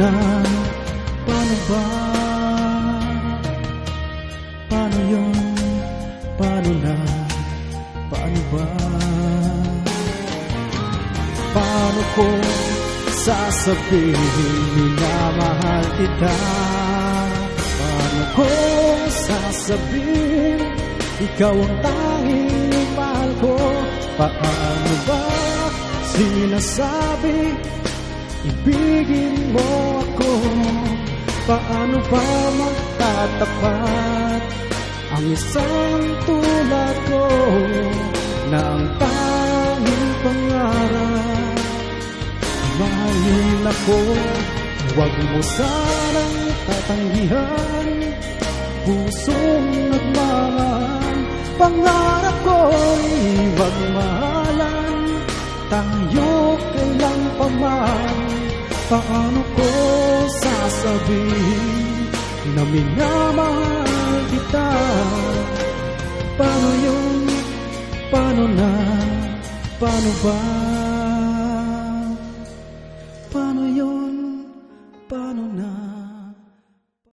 na? Paano ba? Paano yun? Paano na? Paano ba? Paano ko sasabihin minamahal kita? Paano ko sasabihin ikaw ang tanging mahal ko? Paano ba sinasabi ibigin mo ako? Paano ba magtatapat ang isang tulad ko na ang tanging pangarap? Mahalin ako, huwag mo sanang tatanggihan. Pusong nagmamahal, pangarap ko'y huwag mahalan. Tayo kailang paman, paano ko sasabihin na minamahal kita? Paano yun? Paano na? Paano ba? Paano yun?